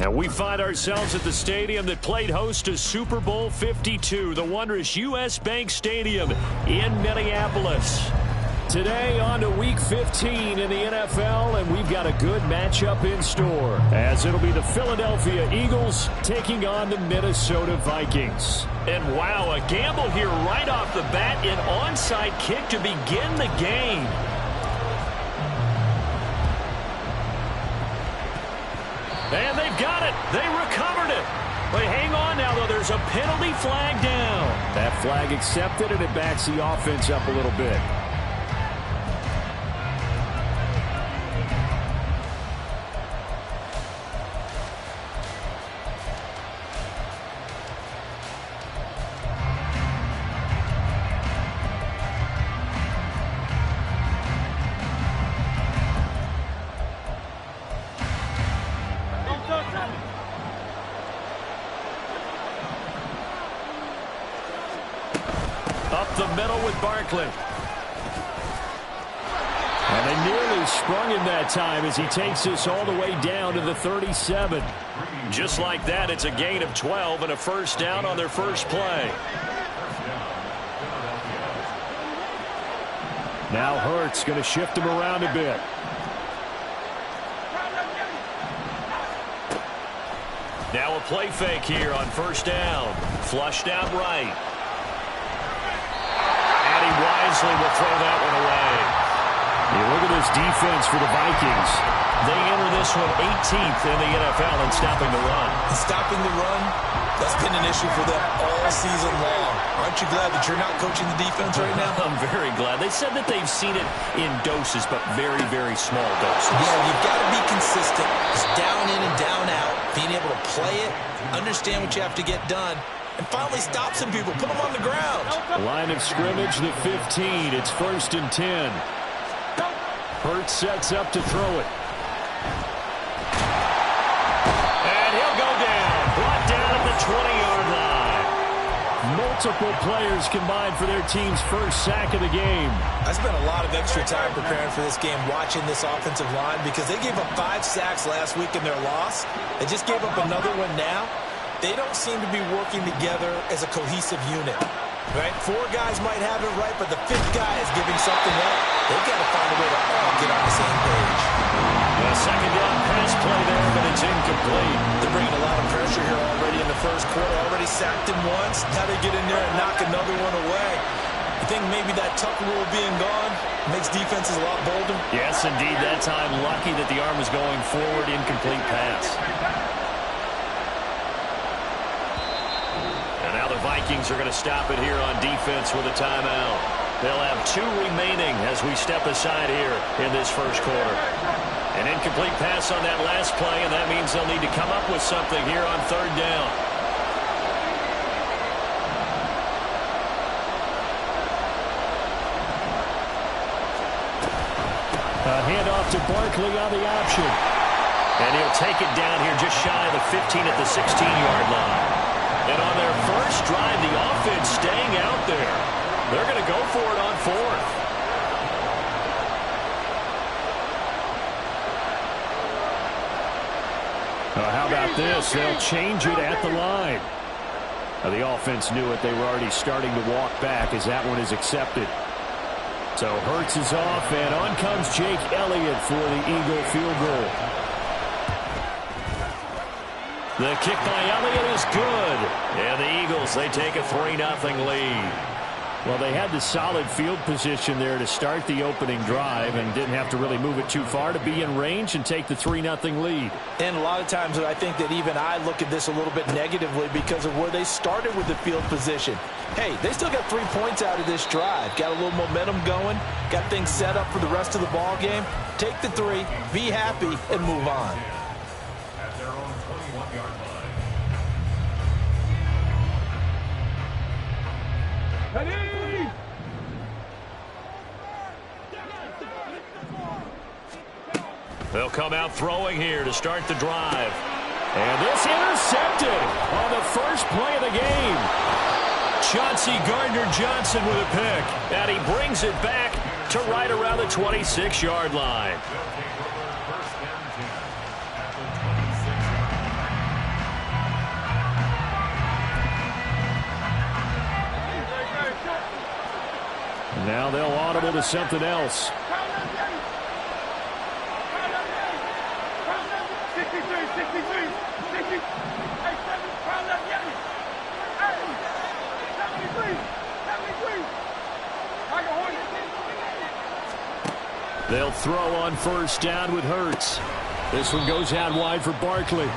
And we find ourselves at the stadium that played host to Super Bowl 52, the wondrous U.S. Bank Stadium in Minneapolis. Today on to Week 15 in the NFL, and we've got a good matchup in store, as it'll be the Philadelphia Eagles taking on the Minnesota Vikings. And wow, a gamble here right off the bat, an onside kick to begin the game. And they've got it. They recovered it. But hang on now, though. There's a penalty flag down. That flag accepted, and it backs the offense up a little bit. Up the middle with Barkley. And they nearly sprung him that time as he takes this all the way down to the 37. Just like that, it's a gain of 12 and a first down on their first play. Now Hurts going to shift him around a bit. Now a play fake here on first down. Flushed out right. Wisely will throw that one away. You look at this defense for the Vikings. They enter this one 18th in the NFL in stopping the run. Stopping the run, that's been an issue for them all season long. Aren't you glad that you're not coaching the defense right now? I'm very glad. They said that they've seen it in doses, but very, very small doses. Yeah, you've got to be consistent. Just down in and down out. Being able to play it, understand what you have to get done, and finally stop some people. Put them on the ground. Line of scrimmage, the 15. It's 1st and 10. Hurts sets up to throw it. And he'll go down. Brought down at the 20-yard line. Multiple players combined for their team's first sack of the game. I spent a lot of extra time preparing for this game, watching this offensive line, because they gave up 5 sacks last week in their loss. They just gave up another one now. They don't seem to be working together as a cohesive unit, right? 4 guys might have it right, but the 5th guy is giving something up. They've got to find a way to all get on the same page. A second down pass play there, but it's incomplete. They're bringing a lot of pressure here already in the first quarter. Already sacked him once. Now they get in there and knock another one away. I think maybe that tuck rule being gone makes defenses a lot bolder. Yes, indeed. That time, lucky that the arm was going forward. Incomplete pass. The Vikings are going to stop it here on defense with a timeout. They'll have 2 remaining as we step aside here in this first quarter. An incomplete pass on that last play, and that means they'll need to come up with something here on 3rd down. A handoff to Barkley on the option. And he'll take it down here just shy of the 15 at the 16-yard line. And on their first drive, the offense staying out there. They're going to go for it on 4th. How about this? They'll change it at the line. Now, the offense knew it. They were already starting to walk back as that one is accepted. So Hurts is off, and on comes Jake Elliott for the Eagle field goal. The kick by Elliott is good. And the Eagles, they take a 3-0 lead. Well, they had the solid field position there to start the opening drive and didn't have to really move it too far to be in range and take the 3-0 lead. And a lot of times I think that even I look at this a little bit negatively because of where they started with the field position. Hey, they still got 3 points out of this drive. Got a little momentum going. Got things set up for the rest of the ball game. Take the 3, be happy, and move on. They'll come out throwing here to start the drive. And this intercepted on the first play of the game. Chauncey Gardner-Johnson with a pick. And he brings it back to right around the 26-yard line. Now they'll audible to something else. They'll throw on first down with Hurts. This one goes out wide for Barkley.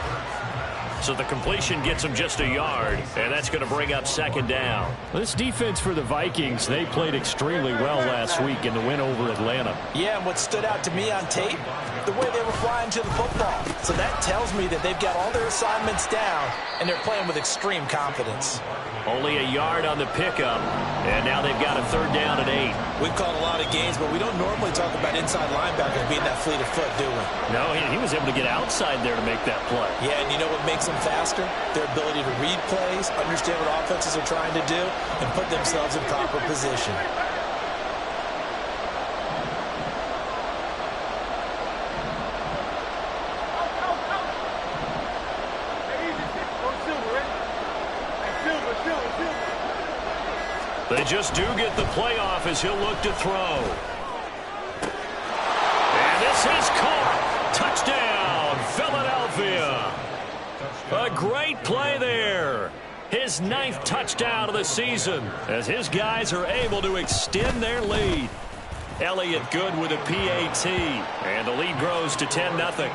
So the completion gets him just a yard, and that's going to bring up second down. This defense for the Vikings, they played extremely well last week in the win over Atlanta. Yeah, and what stood out to me on tape, the way they were flying to the football. So that tells me that they've got all their assignments down, and they're playing with extreme confidence. Only a yard on the pickup, and now they've got a third down at 8. We've called a lot of games, but we don't normally talk about inside linebackers being that fleet of foot, do we? No, he was able to get outside there to make that play. Yeah, and you know what makes them faster? Their ability to read plays, understand what offenses are trying to do, and put themselves in proper position. They just do get the playoff as he'll look to throw. And this is caught. Touchdown, Philadelphia. A great play there. His 9th touchdown of the season as his guys are able to extend their lead. Elliott good with a PAT. And the lead grows to 10-0.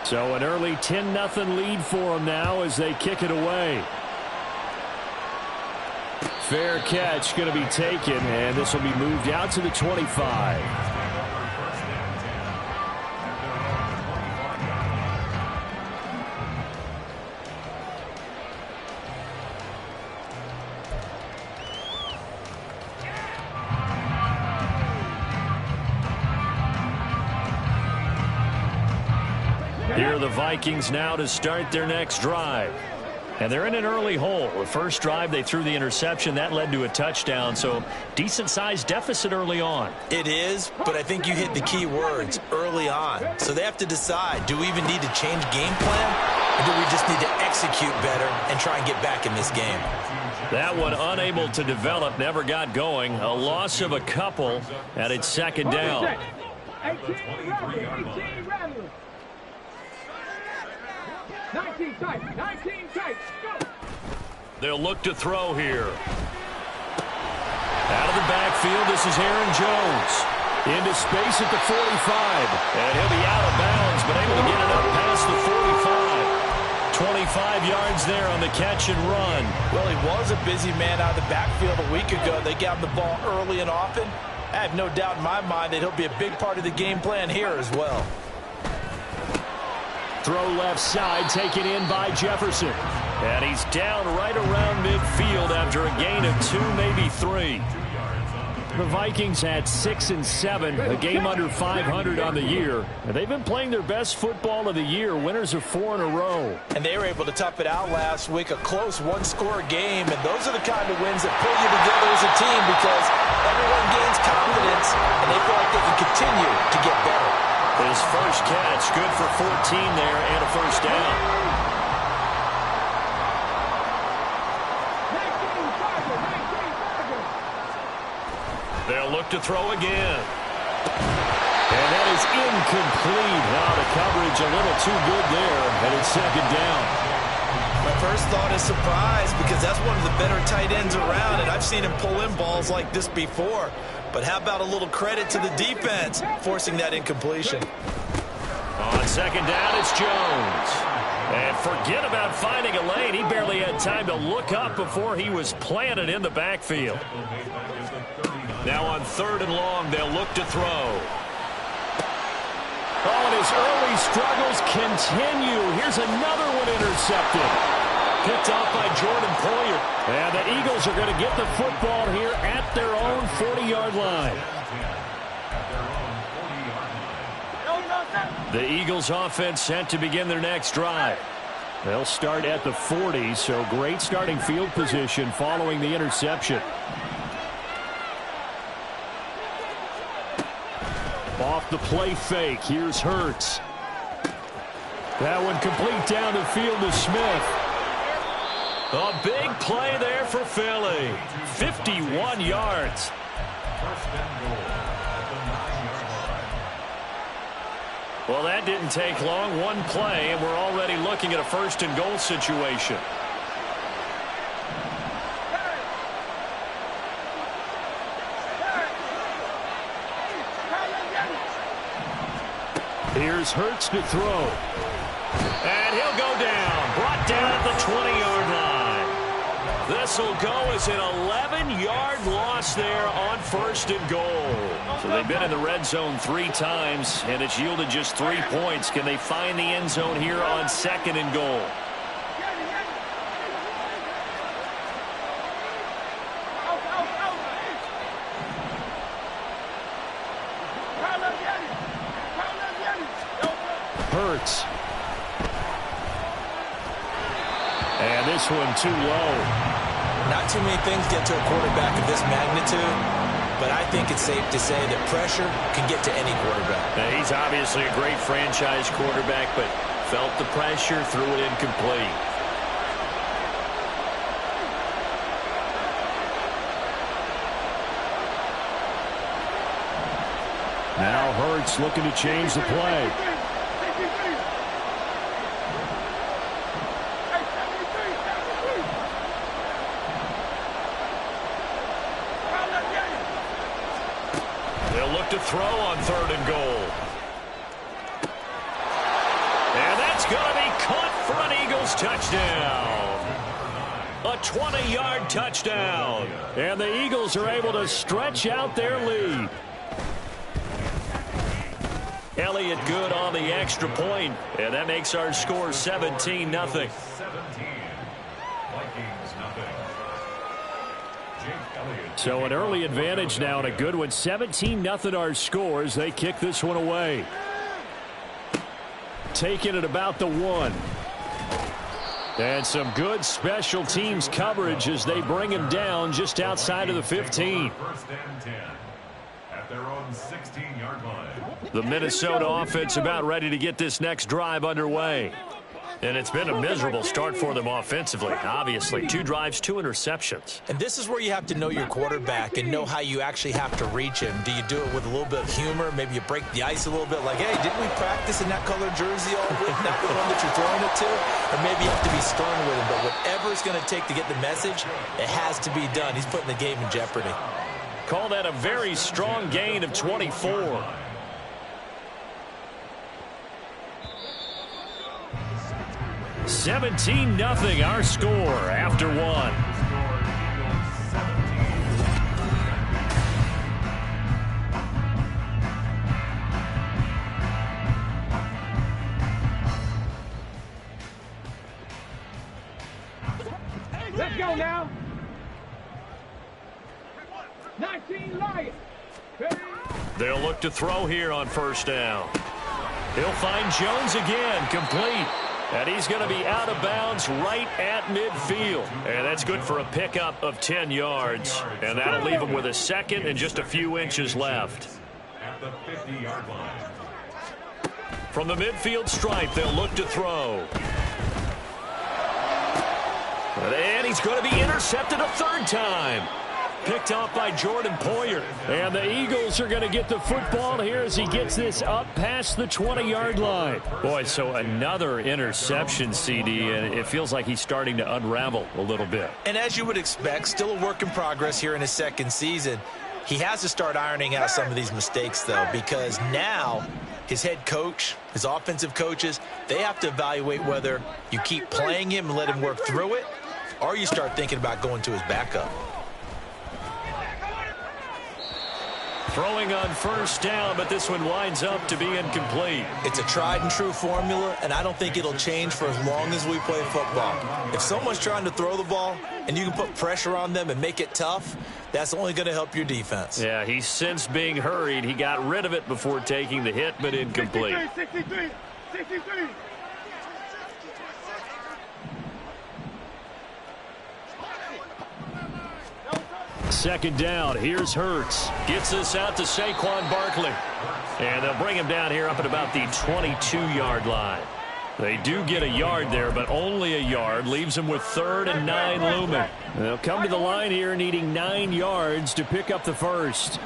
So an early 10-0 lead for them now as they kick it away. Fair catch going to be taken, and this will be moved out to the 25. Here are the Vikings now to start their next drive. And they're in an early hole. The first drive, they threw the interception. That led to a touchdown, so decent-sized deficit early on. It is, but I think you hit the key words, early on. So they have to decide, do we even need to change game plan, or do we just need to execute better and try and get back in this game? That one unable to develop, never got going. A loss of a couple, and it's second down. 19 tight, 19 tight, go! They'll look to throw here. Out of the backfield, this is Aaron Jones. Into space at the 45. And he'll be out of bounds, but able to get it up past the 45. 25 yards there on the catch and run. Well, he was a busy man out of the backfield a week ago. They got him the ball early and often. I have no doubt in my mind that he'll be a big part of the game plan here as well. Throw left side, taken in by Jefferson. And he's down right around midfield after a gain of 2, maybe 3. The Vikings had 6 and 7, a game under 500 on the year. And they've been playing their best football of the year, winners of 4 in a row. And they were able to tough it out last week, a close one-score game. And those are the kind of wins that pull you together as a team because everyone gains confidence and they feel like they can continue to get better. His first catch, good for 14 there and a first down. They'll look to throw again. And that is incomplete. Now the coverage a little too good there, and it's second down. My first thought is surprise because that's one of the better tight ends around, and I've seen him pull in balls like this before. But how about a little credit to the defense forcing that incompletion? On second down, it's Jones. And forget about finding a lane. He barely had time to look up before he was planted in the backfield. Now on 3rd and long, they'll look to throw. Oh, and his early struggles continue. Here's another one intercepted. Picked off by Jordan Poyer. And the Eagles are going to get the football here at their own 40-yard line. The Eagles offense set to begin their next drive. They'll start at the 40, so great starting field position following the interception. Off the play fake, here's Hurts. That one complete down the field to Smith. A big play there for Philly. 51 yards. Well, that didn't take long. One play, and we're already looking at a first and goal situation. Here's Hurts to throw. And he'll go down. Brought down at the 20-yard line. This will go as an 11-yard loss there on first and goal. So they've been in the red zone 3 times, and it's yielded just 3 points. Can they find the end zone here on second and goal? Hurts. And this one too low. Not too many things get to a quarterback of this magnitude, but I think it's safe to say that pressure can get to any quarterback. Now, he's obviously a great franchise quarterback, but felt the pressure, threw it incomplete. Now Hurts looking to change the play. To throw on third and goal. And that's going to be caught for an Eagles touchdown. A 20-yard touchdown. And the Eagles are able to stretch out their lead. Elliott good on the extra point, and that makes our score 17-0. 17. So an early advantage now and a good one. 17-0 our scores. They kick this one away. Taking it about the 1. And some good special teams coverage as they bring him down just outside of the 15. First and 10 at their own 16-yard line. The Minnesota offense about ready to get this next drive underway. And it's been a miserable start for them offensively, obviously. 2 drives, 2 interceptions. And this is where you have to know your quarterback and know how you actually have to reach him. Do you do it with a little bit of humor? Maybe you break the ice a little bit, like, hey, didn't we practice in that color jersey all week? Not the one that you're throwing it to? Or maybe you have to be stern with him. But whatever it's going to take to get the message, it has to be done. He's putting the game in jeopardy. Call that a very strong gain of 24. 17-0 our score after 1. Let's go now. 19 Lions. They'll look to throw here on first down. He'll find Jones again, complete. And he's going to be out of bounds right at midfield. And that's good for a pickup of 10 yards. And that'll leave him with a second and just a few inches left. At the 50-yard line. From the midfield stripe, they'll look to throw. And he's going to be intercepted a third time. Picked off by Jordan Poyer. And the Eagles are going to get the football here as he gets this up past the 20-yard line. Boy, so another interception, CD, and it feels like he's starting to unravel a little bit. And as you would expect, still a work in progress here in his second season. He has to start ironing out some of these mistakes, though, because now his head coach, his offensive coaches, they have to evaluate whether you keep playing him and let him work through it, or you start thinking about going to his backup. Throwing on first down, but this one winds up to be incomplete. It's a tried and true formula, and I don't think it'll change for as long as we play football. If someone's trying to throw the ball and you can put pressure on them and make it tough, that's only going to help your defense. Yeah, he's since being hurried. He got rid of it before taking the hit, but incomplete. 63. Second down. Here's Hurts. Gets this out to Saquon Barkley. And they'll bring him down here up at about the 22-yard line. They do get a yard there, but only a yard. Leaves them with 3rd and 9 looming. They'll come to the line here needing 9 yards to pick up the first.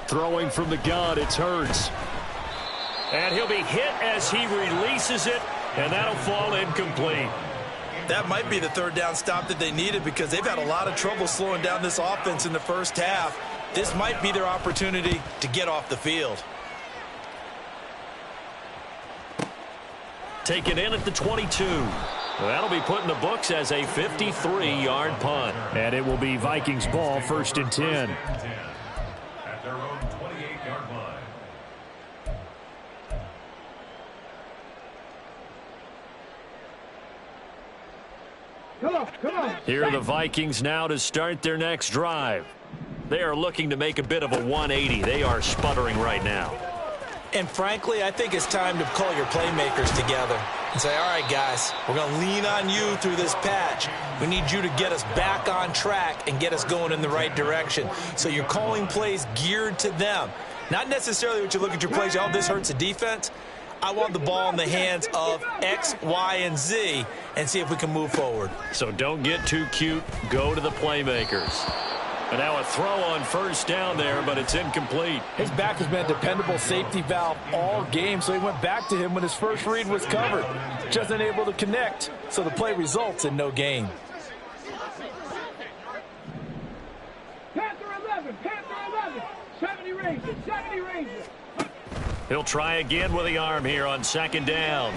Throwing from the gun, it's Hurts. And he'll be hit as he releases it, and that'll fall incomplete. That might be the 3rd down stop that they needed because they've had a lot of trouble slowing down this offense in the first half. This might be their opportunity to get off the field. Taken in at the 22. That'll be put in the books as a 53-yard punt. And it will be Vikings ball, 1st and 10. At their own 28-yard line. Come on. Here are the Vikings now to start their next drive. They are looking to make a bit of a 180. They are sputtering right now. And frankly, I think it's time to call your playmakers together and say, all right, guys, we're going to lean on you through this patch. We need you to get us back on track and get us going in the right direction. So you're calling plays geared to them. Not necessarily what you look at your plays, oh, this hurts the defense. I want the ball in the hands of X, Y, and Z and see if we can move forward. So don't get too cute. Go to the playmakers. And now a throw on 1st down there, but it's incomplete. His back has been a dependable safety valve all game, so he went back to him when his first read was covered. Just unable to connect, so the play results in no gain. Panther 11. 70 Rangers. He'll try again with the arm here on 2nd down.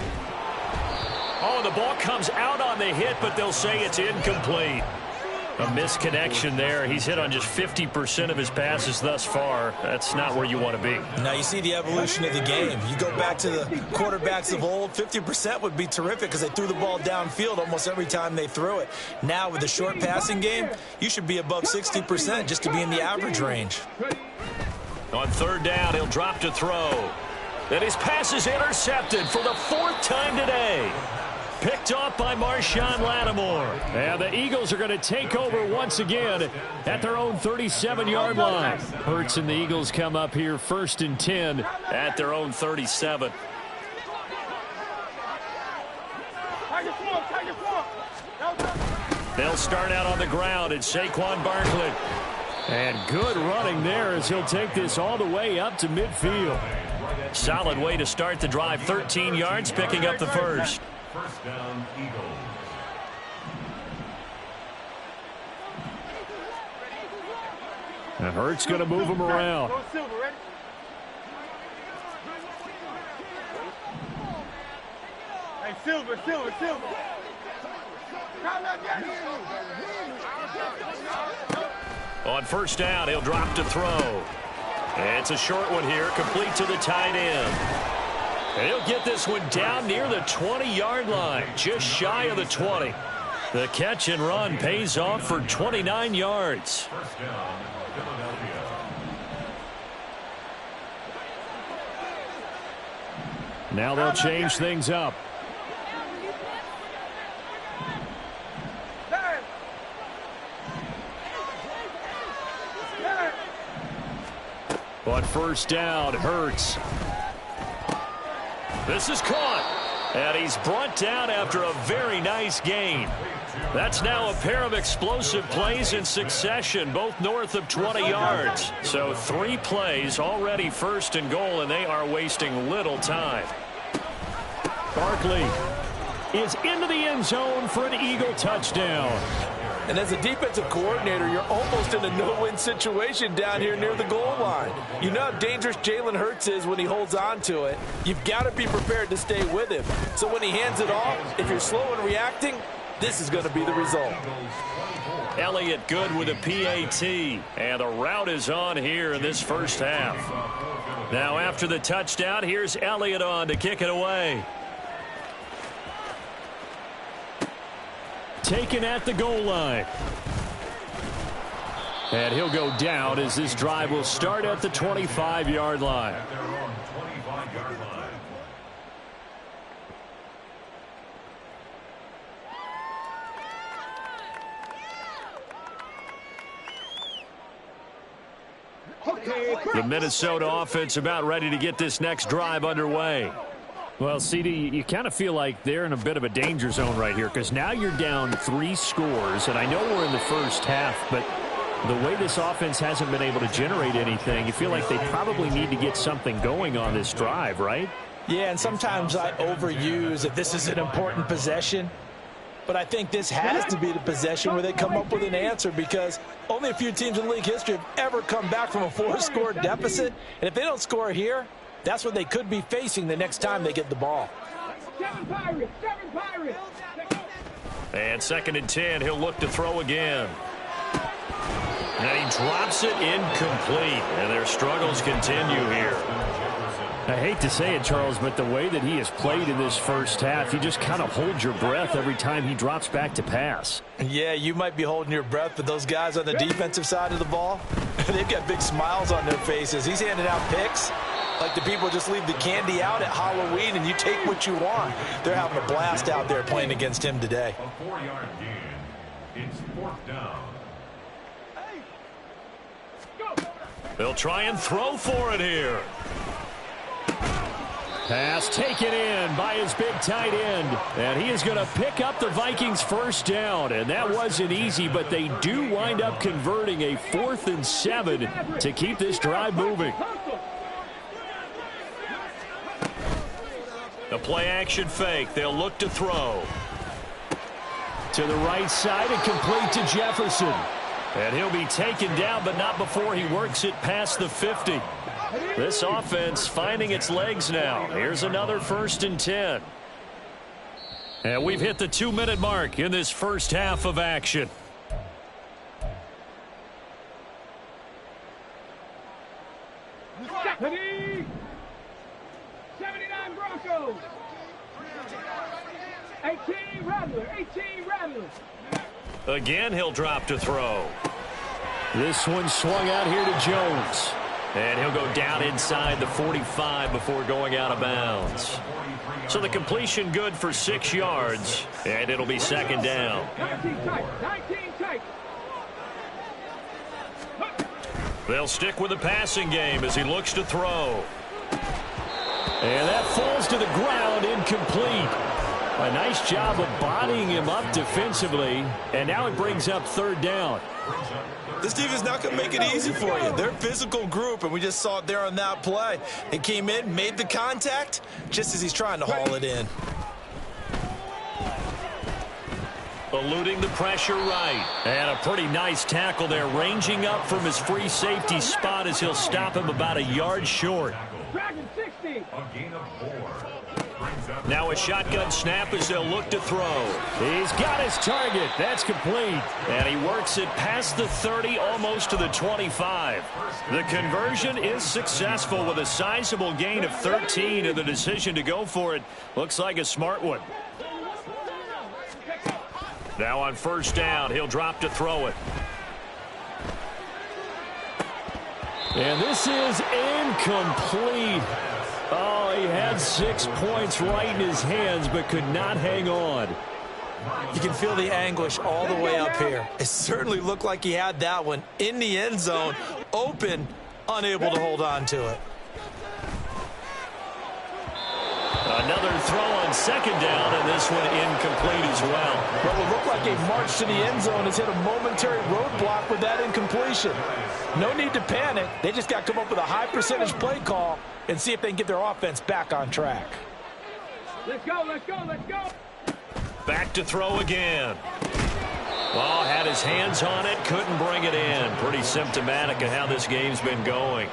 Oh, the ball comes out on the hit, but they'll say it's incomplete. A misconnection there. He's hit on just 50% of his passes thus far. That's not where you want to be. Now you see the evolution of the game. You go back to the quarterbacks of old, 50% would be terrific because they threw the ball downfield almost every time they threw it. Now with the short passing game, you should be above 60% just to be in the average range. On 3rd down, he'll drop to throw. And his pass is intercepted for the 4th time today. Picked off by Marshawn Lattimore. And the Eagles are going to take over once again at their own 37-yard line. Hurts and the Eagles come up here 1st and 10 at their own 37. They'll start out on the ground. It's Saquon Barkley. And good running there as he'll take this all the way up to midfield. Solid way to start the drive. 13 yards, picking up the first. 1st down, Eagles. And Hurts going to move him around. Hey, Silver. On 1st down, he'll drop to throw. It's a short one here, complete to the tight end. And he'll get this one down near the 20-yard line, just shy of the 20. The catch and run pays off for 29 yards. 1st down, Philadelphia. Now they'll change things up. On 1st down, Hurts. This is caught. And he's brought down after a very nice gain. That's now a pair of explosive plays in succession, both north of 20 yards. So 3 plays already 1st and goal, and they are wasting little time. Barkley is into the end zone for an Eagle touchdown. And as a defensive coordinator, you're almost in a no-win situation down here near the goal line. You know how dangerous Jalen Hurts is when he holds on to it. You've got to be prepared to stay with him. So when he hands it off, if you're slow in reacting, this is going to be the result. Elliott good with a PAT. And the route is on here in this first half. Now after the touchdown, here's Elliott on to kick it away. Taken at the goal line. And he'll go down as this drive will start at the 25-yard line. At their own 25-yard line. The Minnesota offense about ready to get this next drive underway. Well, CD, you kind of feel like they're in a bit of a danger zone right here because now you're down 3 scores, and I know we're in the first half, but the way this offense hasn't been able to generate anything, you feel like they probably need to get something going on this drive, right? Yeah, and sometimes I overuse that this is an important possession. But I think this has to be the possession where they come up with an answer because only a few teams in league history have ever come back from a 4-score deficit. And if they don't score here, that's what they could be facing the next time they get the ball. 7 Pirates, 7 Pirates. And 2nd and 10, he'll look to throw again. And he drops it incomplete. And their struggles continue here. I hate to say it, Charles, but the way that he has played in this first half, you just kind of hold your breath every time he drops back to pass. Yeah, you might be holding your breath, but those guys on the defensive side of the ball, they've got big smiles on their faces. He's handing out picks like the people just leave the candy out at Halloween and you take what you want. They're having a blast out there playing against him today. A 4-yard gain. It's 4th down. They'll try and throw for it here. Pass taken in by his big tight end. And he is going to pick up the Vikings first down. And that wasn't easy, but they do wind up converting a 4th and 7 to keep this drive moving. The play-action fake. They'll look to throw. To the right side and complete to Jefferson. And he'll be taken down, but not before he works it past the 50. This offense finding its legs now. Here's another 1st and 10. And we've hit the 2-minute mark in this first half of action. Stephanie! 79 Broncos! 18 Rattlers! 18 Rattlers! Again, he'll drop to throw. This one swung out here to Jones. And he'll go down inside the 45 before going out of bounds. So the completion good for 6 yards, and it'll be 2nd down. 19 tight, 19 tight. They'll stick with the passing game as he looks to throw. And that falls to the ground, incomplete. A nice job of bodying him up defensively, and now it brings up 3rd down. This defense is not going to make it easy for you. They're a physical group, and we just saw it there on that play. They came in, made the contact, just as he's trying to haul it in. Eluding the pressure right. And a pretty nice tackle there, ranging up from his free safety spot as he'll stop him about a yard short. Dragon 60. A gain of 4. Now a shotgun snap as they'll look to throw. He's got his target. That's complete. And he works it past the 30, almost to the 25. The conversion is successful with a sizable gain of 13, and the decision to go for it looks like a smart one. Now on 1st down, he'll drop to throw it. And this is incomplete. Oh, he had 6 points right in his hands, but could not hang on. You can feel the anguish all the way up here. It certainly looked like he had that one in the end zone, open, unable to hold on to it. Another throw on 2nd down, and this one incomplete as well. What will look like a march to the end zone has hit a momentary roadblock with that incompletion. No need to panic. They just got to come up with a high percentage play call and see if they can get their offense back on track. Let's go, let's go, let's go. Back to throw again. Well, had his hands on it, couldn't bring it in. Pretty symptomatic of how this game's been going.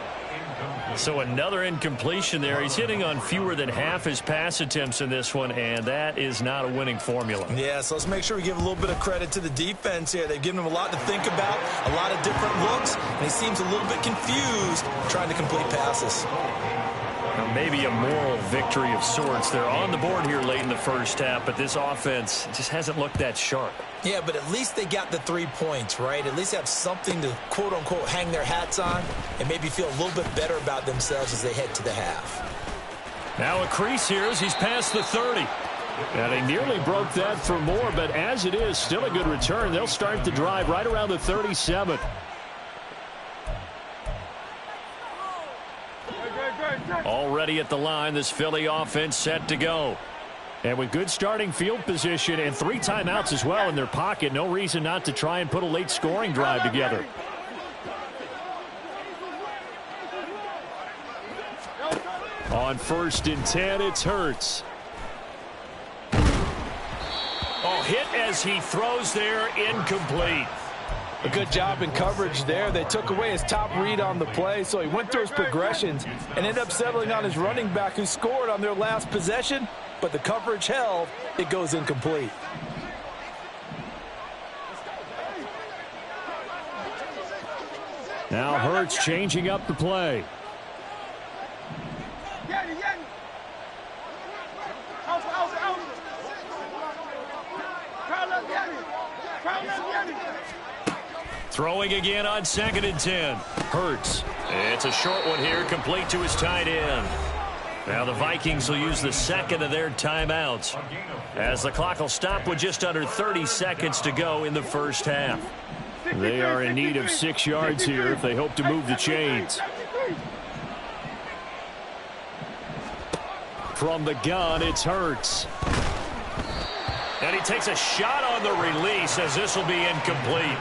So another incompletion there. He's hitting on fewer than half his pass attempts in this one, and that is not a winning formula. Yeah, so let's make sure we give a little bit of credit to the defense here. They've given him a lot to think about, a lot of different looks, and he seems a little bit confused trying to complete passes. Now, maybe a moral victory of sorts. They're on the board here late in the first half, but this offense just hasn't looked that sharp. Yeah, but at least they got the 3 points, right? At least have something to, quote-unquote, hang their hats on and maybe feel a little bit better about themselves as they head to the half. Now a crease here as he's past the 30. And he nearly broke that for more, but as it is, still a good return. They'll start the drive right around the 37. Already at the line, this Philly offense set to go. And with good starting field position and 3 timeouts as well in their pocket, no reason not to try and put a late scoring drive together. On 1st and 10, it's Hurts. Oh, hit as he throws there, incomplete. A good job in coverage there. They took away his top read on the play, so he went through his progressions and ended up settling on his running back who scored on their last possession, but the coverage held. It goes incomplete. Now Hurts changing up the play. Throwing again on 2nd and 10. Hurts. It's a short one here, complete to his tight end. Now the Vikings will use the 2nd of their timeouts, as the clock will stop with just under 30 seconds to go in the first half. They are in need of 6 yards here if they hope to move the chains. From the gun, it's Hurts. And he takes a shot on the release, as this will be incomplete.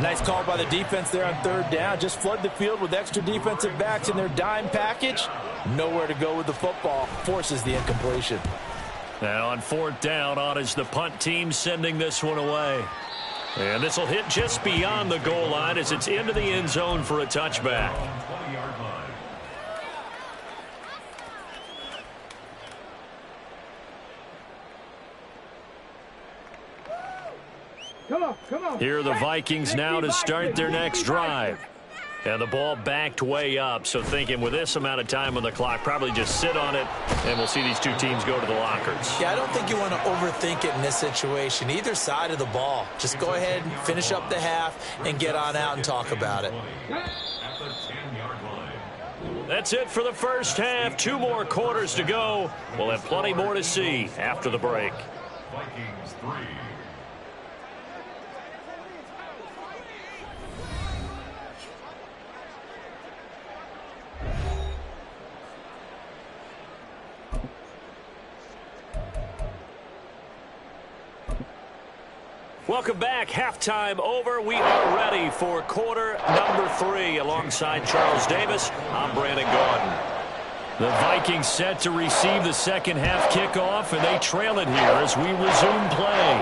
Nice call by the defense there on 3rd down. Just flood the field with extra defensive backs in their dime package. Nowhere to go with the football. Forces the incompletion. Now on 4th down, on is the punt team sending this one away. And this will hit just beyond the goal line as it's into the end zone for a touchback. Come on. Here are the Vikings now to start their next drive. And the ball backed way up, so thinking with this amount of time on the clock, probably just sit on it, and we'll see these 2 teams go to the lockers. Yeah, I don't think you want to overthink it in this situation. Either side of the ball. Just go ahead and finish up the half and get on out and talk about it. That's it for the first half. 2 more quarters to go. We'll have plenty more to see after the break. Vikings 3. Welcome back. Halftime over. We are ready for quarter number 3. Alongside Charles Davis, I'm Brandon Gordon. The Vikings set to receive the second half kickoff, and they trail it here as we resume play.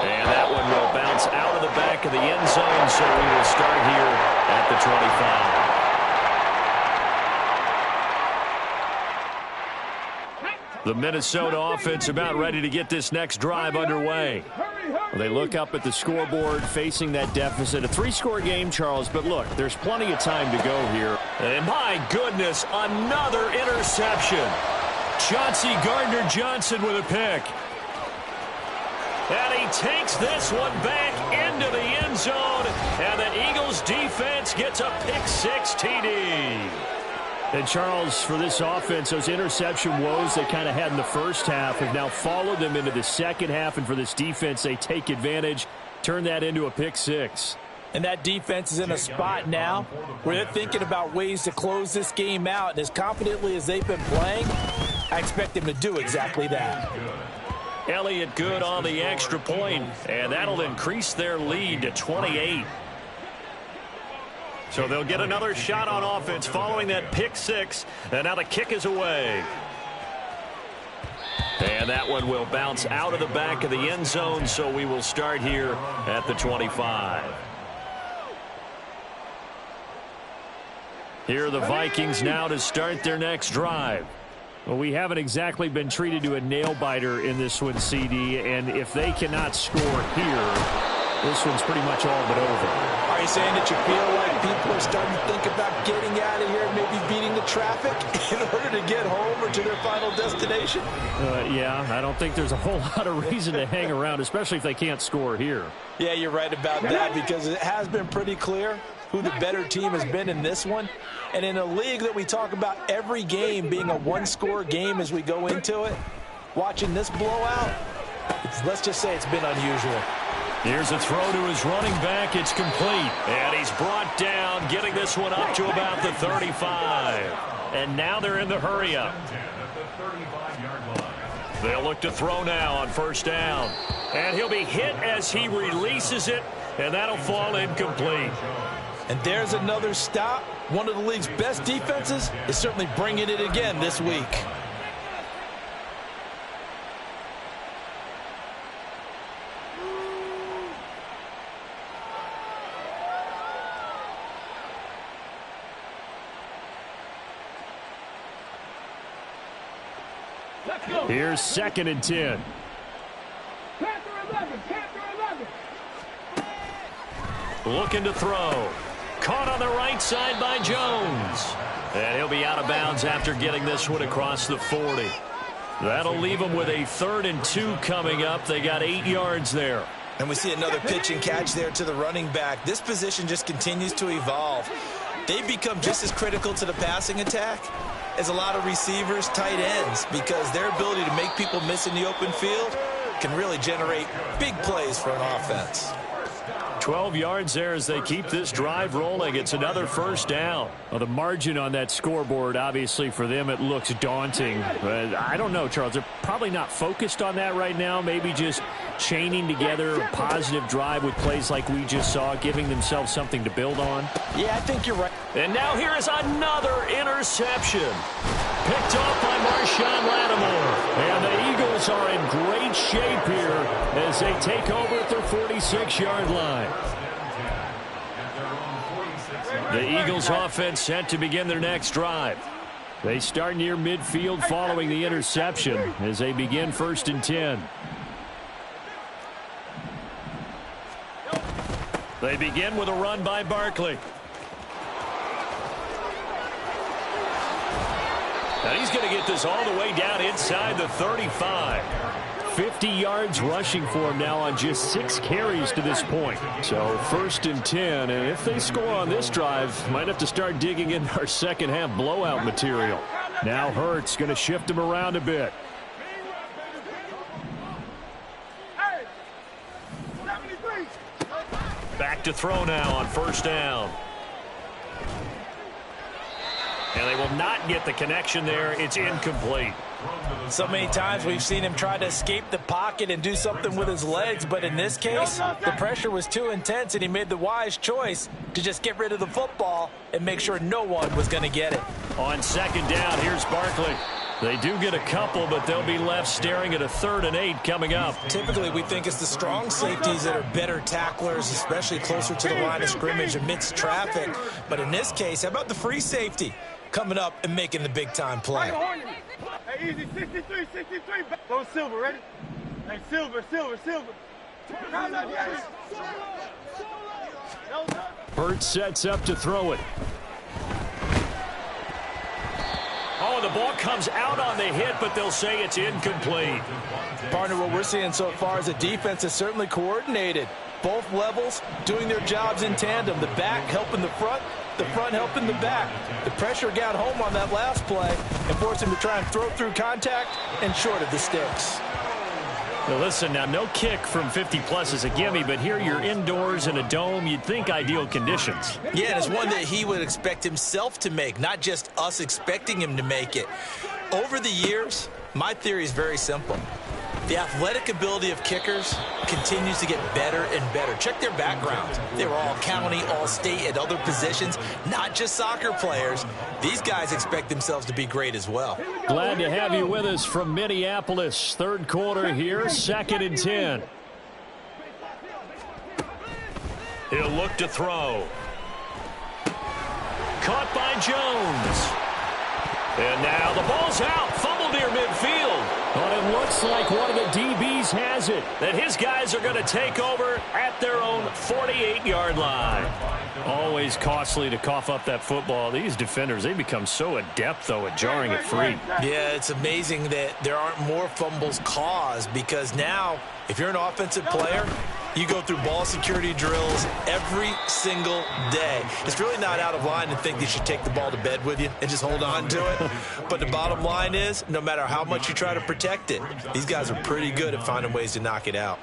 And that one will bounce out of the back of the end zone, so we will start here at the 25. The Minnesota offense about ready to get this next drive underway. They look up at the scoreboard facing that deficit. A 3-score game, Charles, but look, there's plenty of time to go here. And my goodness, another interception. Chauncey Gardner-Johnson with a pick. And he takes this one back into the end zone. And the Eagles defense gets a pick-6 TD. And, Charles, for this offense, those interception woes they kind of had in the first half have now followed them into the second half. And for this defense, they take advantage, turn that into a pick-6. And that defense is in a spot now where they're thinking about ways to close this game out. And as confidently as they've been playing, I expect them to do exactly that. Elliott good on the extra point, and that'll increase their lead to 28. So they'll get another shot on offense following that pick-6, and now the kick is away. And that one will bounce out of the back of the end zone, so we will start here at the 25. Here are the Vikings now to start their next drive. Well, we haven't exactly been treated to a nail-biter in this one, CD, and if they cannot score here, this one's pretty much all but over. Are you saying that you feel like people are starting to think about getting out of here and maybe beating the traffic in order to get home or to their final destination? Yeah, I don't think there's a whole lot of reason to hang around, especially if they can't score here. Yeah, you're right about that, because it has been pretty clear who the better team has been in this one. And in a league that we talk about every game being a 1-score game as we go into it, watching this blowout, let's just say it's been unusual. Here's a throw to his running back. It's complete. And he's brought down, getting this one up to about the 35. and now they're in the hurry-up. They'll look to throw now on first down. And he'll be hit as he releases it, and that'll fall incomplete. And there's another stop. One of the league's best defenses is certainly bringing it again this week. Here's 2nd and 10. Panther 11, Panther 11. Looking to throw. Caught on the right side by Jones. And he'll be out of bounds after getting this one across the 40. That'll leave them with a 3rd and 2 coming up. They got 8 yards there. And we see another pitch and catch there to the running back. This position just continues to evolve. They've become just as critical to the passing attack as a lot of receivers, tight ends, because their ability to make people miss in the open field can really generate big plays for an offense. 12 yards there as they keep this drive rolling. It's another first down. Well, the margin on that scoreboard, obviously, for them, it looks daunting. But I don't know, Charles. They're probably not focused on that right now. Maybe just chaining together a positive drive with plays like we just saw, giving themselves something to build on. Yeah, I think you're right. And now here is another interception. Picked off by Marshawn Lattimore. And the Eagles are in great shape here as they take over at their 46-yard line. The Eagles offense set to begin their next drive. They start near midfield following the interception as they begin 1st and 10. They begin with a run by Barkley. And he's going to get this all the way down inside the 35. 50 yards rushing for him now on just 6 carries to this point. So 1st and 10, and if they score on this drive, might have to start digging in our second half blowout material. Now Hurts going to shift him around a bit. Back to throw now on first down. And they will not get the connection there. It's incomplete. So many times we've seen him try to escape the pocket and do something with his legs, but in this case, the pressure was too intense, and he made the wise choice to just get rid of the football and make sure no one was going to get it. On 2nd down, here's Barkley. They do get a couple, but they'll be left staring at a 3rd and 8 coming up. Typically, we think it's the strong safeties that are better tacklers, especially closer to the line of scrimmage amidst traffic. But in this case, how about the free safety coming up and making the big-time play? Hey, easy, 63, 63. Go Silver, ready? Hey, Silver. Hurts sets up to throw it. Oh, the ball comes out on the hit, but they'll say it's incomplete. Partner, what we're seeing so far is the defense is certainly coordinated. Both levels doing their jobs in tandem. The back helping the front helping the back. The pressure got home on that last play and forced him to try and throw through contact and short of the sticks. Now listen, now no kick from 50-plus is a gimme, but here you're indoors in a dome. You'd think ideal conditions. Yeah, and it's one that he would expect himself to make, not just us expecting him to make it. Over the years, my theory is very simple. The athletic ability of kickers continues to get better and better. Check their backgrounds. They were all county, all state at other positions, not just soccer players. These guys expect themselves to be great as well. Glad to have you with us from Minneapolis. 3rd quarter here, 2nd and 10. He'll look to throw. Caught by Jones. And now the ball's out. Fumbled near midfield. But it looks like one of the DBs has it. And his guys are going to take over at their own 48-yard line. Always costly to cough up that football. These defenders, they become so adept, though, at jarring it free. Yeah, it's amazing that there aren't more fumbles caused, because now, if you're an offensive player, you go through ball security drills every single day. It's really not out of line to think you should take the ball to bed with you and just hold on to it. But the bottom line is, no matter how much you try to protect it, these guys are pretty good at finding ways to knock it out.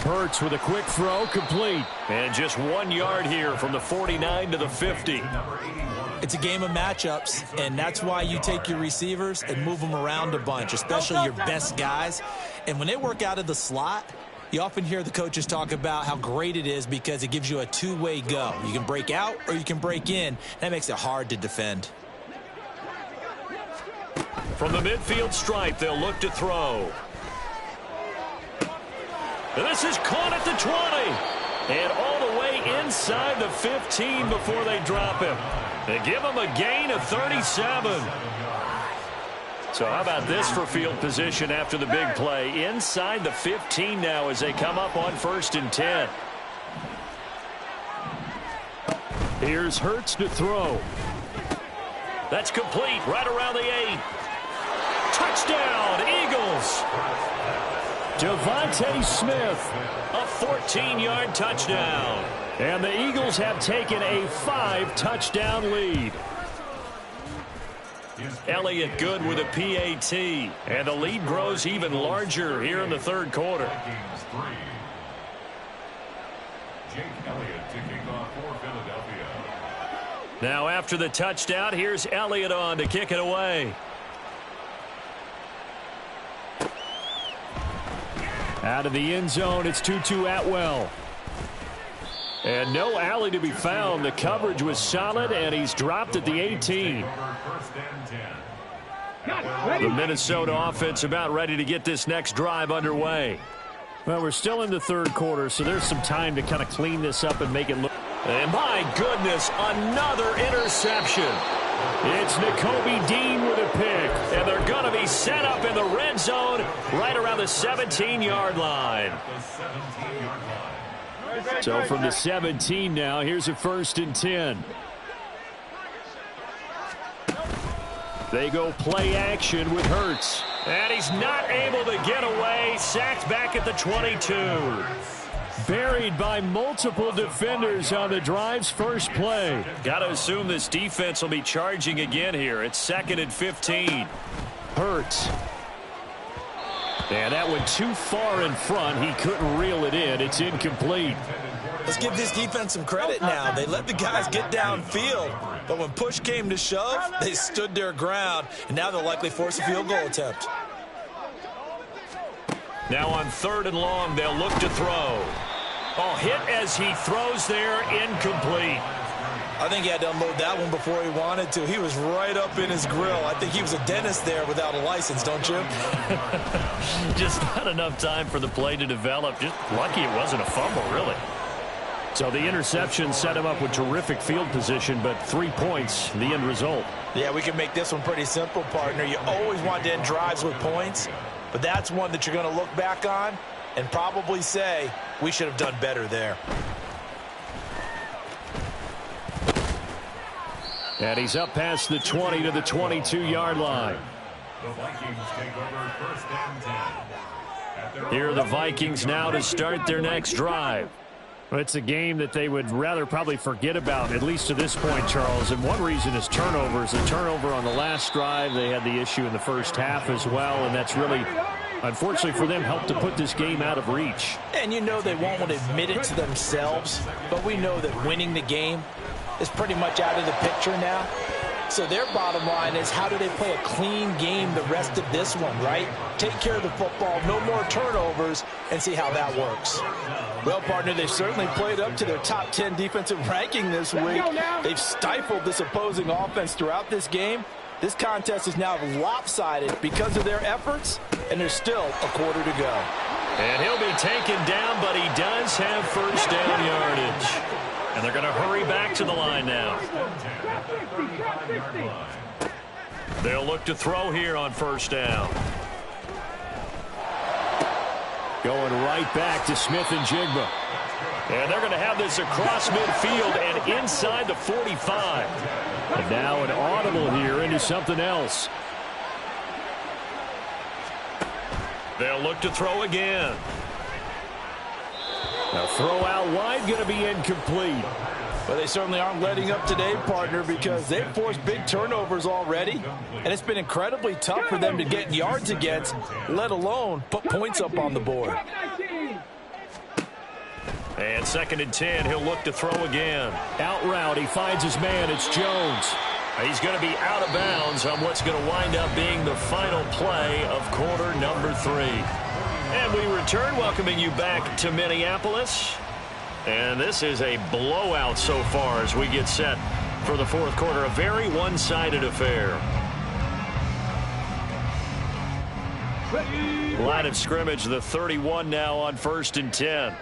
Hurts with a quick throw, complete. And just 1 yard here from the 49 to the 50. It's a game of matchups, and that's why you take your receivers and move them around a bunch, especially your best guys. And when they work out of the slot, you often hear the coaches talk about how great it is because it gives you a two-way go. You can break out or you can break in. That makes it hard to defend. From the midfield stripe, they'll look to throw. And this is caught at the 20. And all the way inside the 15 before they drop him. They give him a gain of 37. So how about this for field position after the big play? Inside the 15 now as they come up on 1st and 10. Here's Hurts to throw. That's complete right around the 8. Touchdown, Eagles. Devontae Smith. A 14-yard touchdown. And the Eagles have taken a 5-touchdown lead. Elliott good with a PAT. And the lead grows even larger here in the 3rd quarter. Vikings 3. Jake Elliott to kick off for Philadelphia. Now after the touchdown, here's Elliott on to kick it away. Out of the end zone, it's Tutu Atwell. And no alley to be found. The coverage was solid, and he's dropped at the 18. The Minnesota offense about ready to get this next drive underway. Well, we're still in the 3rd quarter, so there's some time to kind of clean this up and make it look. And my goodness, another interception. It's Nakobe Dean with a pick. And they're going to be set up in the red zone right around the 17-yard line. So from the 17 now, here's a 1st and 10. They go play action with Hurts. And he's not able to get away. Sacked back at the 22. Buried by multiple defenders on the drive's first play. Got to assume this defense will be charging again here. It's 2nd and 15. Hurts. And that went too far in front. He couldn't reel it in. It's incomplete. Let's give this defense some credit now. They let the guys get downfield, but when push came to shove, they stood their ground, and now they'll likely force a field goal attempt. Now on 3rd and long, they'll look to throw. Oh, hit as he throws there, incomplete. I think he had to unload that one before he wanted to. He was right up in his grill. I think he was a dentist there without a license, don't you? Just not enough time for the play to develop. Just lucky it wasn't a fumble, really. So the interception set him up with terrific field position, but 3 points, the end result. Yeah, we can make this one pretty simple, partner. You always want to end drives with points, but that's one that you're going to look back on and probably say, we should have done better there. And he's up past the 20 to the 22-yard line. The Vikings take over 1st and 10. Here are the Vikings now to start their next drive. Well, it's a game that they would rather probably forget about, at least to this point, Charles. And one reason is turnovers. The turnover on the last drive, they had the issue in the first half as well, and that's really, unfortunately for them, helped to put this game out of reach. And you know they won't want to admit it to themselves, but we know that winning the game is pretty much out of the picture now. So their bottom line is, how do they play a clean game the rest of this one, right? Take care of the football, no more turnovers, and see how that works. Well, partner, they've certainly played up to their top 10 defensive ranking this week. They've stifled this opposing offense throughout this game. This contest is now lopsided because of their efforts, and there's still a quarter to go. And he'll be taken down, but he does have 1st down yardage. And they're going to hurry back to the line now. They'll look to throw here on 1st down. Going right back to Smith and Jigba. And they're going to have this across midfield and inside the 45. And now an audible here into something else. They'll look to throw again. Now throw out wide, going to be incomplete. Well, they certainly aren't letting up today, partner, because they've forced big turnovers already, and it's been incredibly tough for them to get yards against, let alone put points up on the board. And 2nd and 10, he'll look to throw again. Out route, he finds his man. It's Jones. He's going to be out of bounds on what's going to wind up being the final play of quarter number 3. And we return, welcoming you back to Minneapolis. And this is a blowout so far as we get set for the 4th quarter. A very one-sided affair. Line of scrimmage, the 31 now on 1st and 10.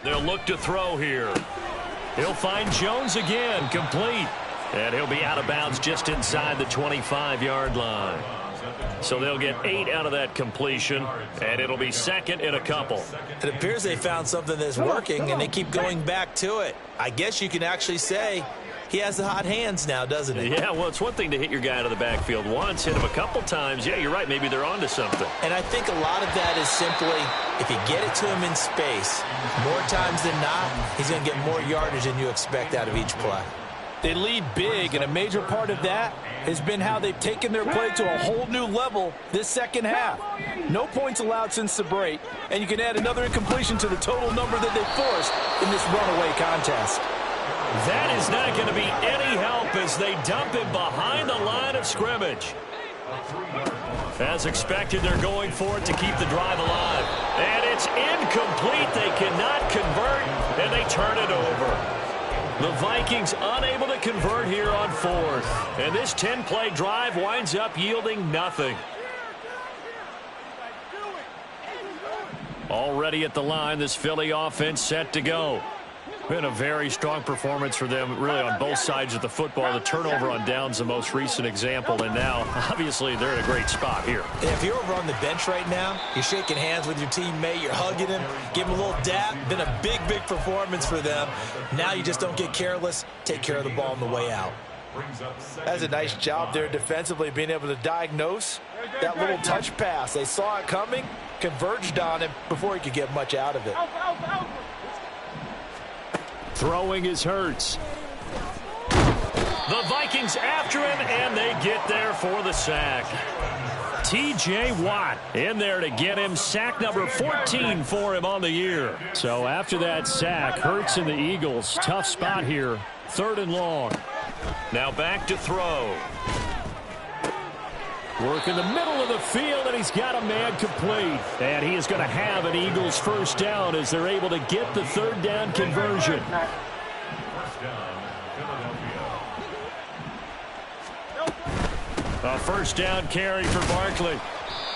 They'll look to throw here. He'll find Jones again, complete. And he'll be out of bounds just inside the 25-yard line. So they'll get 8 out of that completion, and it'll be 2nd and a couple. It appears they found something that's working, and they keep going back to it. I guess you can actually say he has the hot hands now, doesn't he? Yeah, well, it's one thing to hit your guy out of the backfield once, hit him a couple times. Yeah, you're right. Maybe they're onto something. And I think a lot of that is simply if you get it to him in space, more times than not, he's going to get more yardage than you expect out of each play. They lead big, and a major part of that has been how they've taken their play to a whole new level this second half. No points allowed since the break, and you can add another incompletion to the total number that they forced in this runaway contest. That is not going to be any help as they dump him behind the line of scrimmage. As expected, they're going for it to keep the drive alive. And it's incomplete. They cannot convert, and they turn it over. The Vikings unable to convert here on 4th. And this 10-play drive winds up yielding nothing. Already at the line, this Philly offense set to go. Been a very strong performance for them, really, on both sides of the football. The turnover on downs, the most recent example, and now, obviously, they're in a great spot here. And if you're over on the bench right now, you're shaking hands with your teammate, you're hugging him, give him a little dap. Been a big, big performance for them. Now you just don't get careless. Take care of the ball on the way out. That's a nice job there defensively, being able to diagnose that little touch pass. They saw it coming, converged on him before he could get much out of it. Throwing is Hurts. The Vikings after him, and they get there for the sack. T.J. Watt in there to get him. Sack number 14 for him on the year. So after that sack, Hurts and the Eagles, tough spot here. 3rd and long. Now back to throw. Work in the middle of the field, and he's got a man complete. And he is going to have an Eagles first down as they're able to get the 3rd down conversion. A first down carry for Barkley.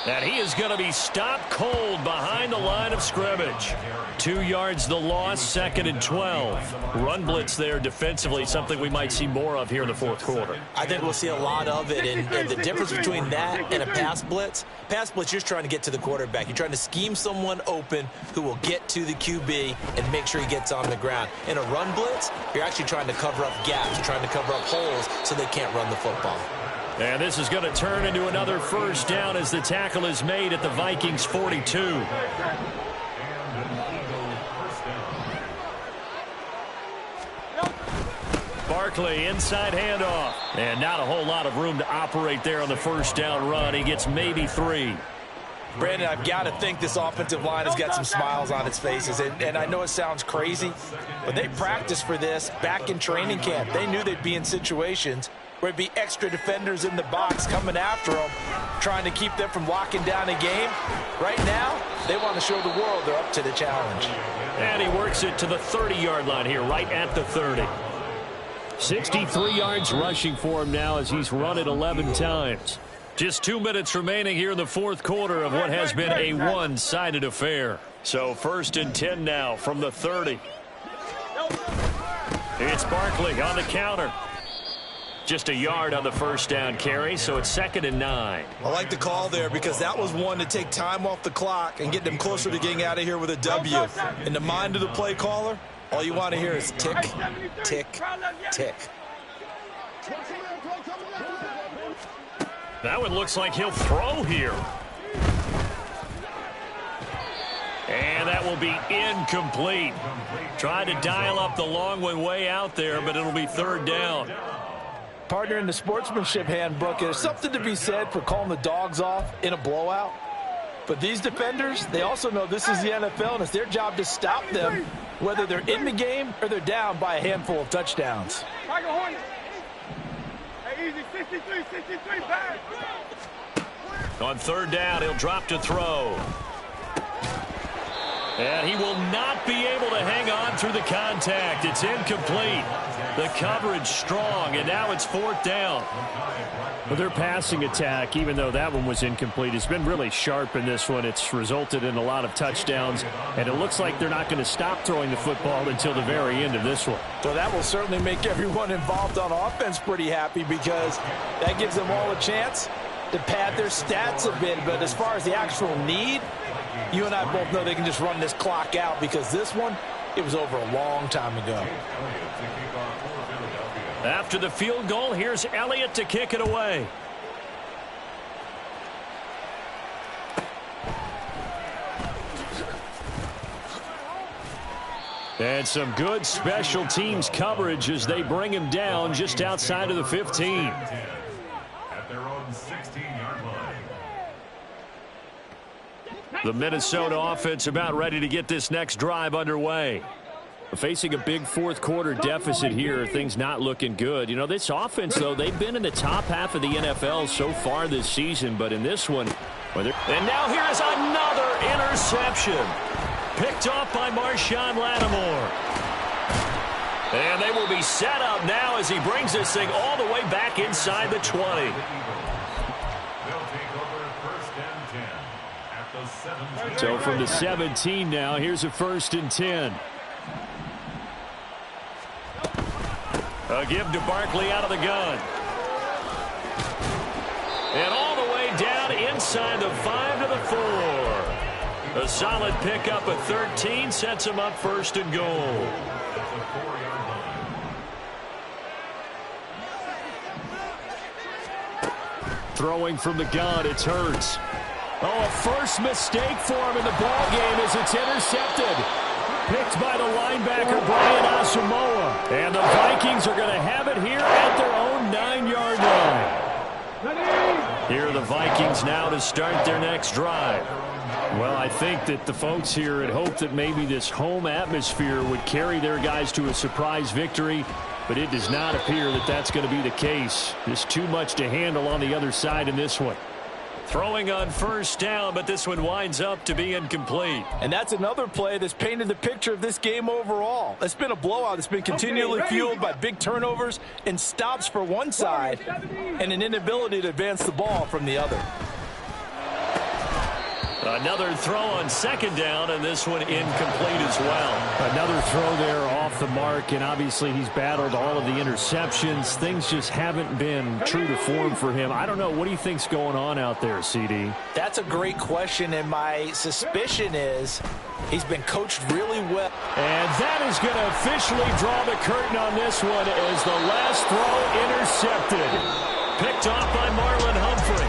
And he is going to be stopped cold behind the line of scrimmage. 2 yards the loss, 2nd and 12. Run blitz there defensively, something we might see more of here in the 4th quarter. I think we'll see a lot of it, and the difference between that and a pass blitz, you're just trying to get to the quarterback. You're trying to scheme someone open who will get to the QB and make sure he gets on the ground. In a run blitz, you're actually trying to cover up gaps. You're trying to cover up holes so they can't run the football. And this is going to turn into another first down as the tackle is made at the Vikings 42. Barkley, inside handoff. And not a whole lot of room to operate there on the first down run. He gets maybe 3. Brandon, I've got to think this offensive line has got some smiles on its faces. And I know it sounds crazy, but they practiced for this back in training camp. They knew they'd be in situations where it'd be extra defenders in the box coming after them, trying to keep them from locking down a game. Right now, they want to show the world they're up to the challenge. And he works it to the 30-yard line here, right at the 30. 63 yards rushing for him now as he's run it 11 times. Just 2 minutes remaining here in the 4th quarter of what has been a one-sided affair. So 1st and 10 now from the 30. It's Barkley on the counter. Just a yard on the first down carry, so it's 2nd and 9. I like the call there because that was one to take time off the clock and get them closer to getting out of here with a W. In the mind of the play caller, all you want to hear is tick, tick, tick. That one looks like he'll throw here. And that will be incomplete. Tried to dial up the long one way out there, but it'll be 3rd down. Partner, in the sportsmanship handbook, there's something to be said for calling the dogs off in a blowout. But these defenders, they also know this is the NFL, and it's their job to stop them, whether they're in the game or they're down by a handful of touchdowns. Hey, easy, 63, back. On third down, he'll drop to throw. And he will not be able to hang on through the contact. It's incomplete. The coverage strong, and now it's fourth down. Well, their passing attack, even though that one was incomplete, has been really sharp in this one. It's resulted in a lot of touchdowns, and it looks like they're not going to stop throwing the football until the very end of this one. So that will certainly make everyone involved on offense pretty happy, because that gives them all a chance to pad their stats a bit. But as far as the actual need, you and I both know they can just run this clock out, because this one, it was over a long time ago. After the field goal, here's Elliott to kick it away. And some good special teams coverage as they bring him down just outside of the 15. At their own 16-yard line. The Minnesota offense about ready to get this next drive underway. Facing a big fourth quarter deficit here, things not looking good. You know, this offense, though, they've been in the top half of the NFL so far this season, but in this one, and now here is another interception. Picked off by Marshawn Lattimore. And they will be set up now as he brings this thing all the way back inside the 20. They'll take over first and 10 at the 17. So from the 17 now, here's a first and 10. A give to Barkley out of the gun. And all the way down inside the 5 to the 4. A solid pickup at 13 sets him up first and goal. That's a 4-yard line. Throwing from the gun, it's Hurts. Oh, a first mistake for him in the ball game as it's intercepted. Picked by the linebacker, Brian Asamoah. And the Vikings are going to have it here at their own 9-yard line. Here are the Vikings now to start their next drive. Well, I think that the folks here had hoped that maybe this home atmosphere would carry their guys to a surprise victory, but it does not appear that that's going to be the case. There's too much to handle on the other side in this one. Throwing on first down, but this one winds up to be incomplete. And that's another play that's painted the picture of this game overall. It's been a blowout. It's been continually fueled by big turnovers and stops for one side and an inability to advance the ball from the other. Another throw on second down, and this one incomplete as well. Another throw there off the mark, and obviously he's battled all of the interceptions. Things just haven't been true to form for him. I don't know. What do you think's going on out there, CD? That's a great question, and my suspicion is he's been coached really well. And that is going to officially draw the curtain on this one as the last throw intercepted. Picked off by Marlon Humphrey.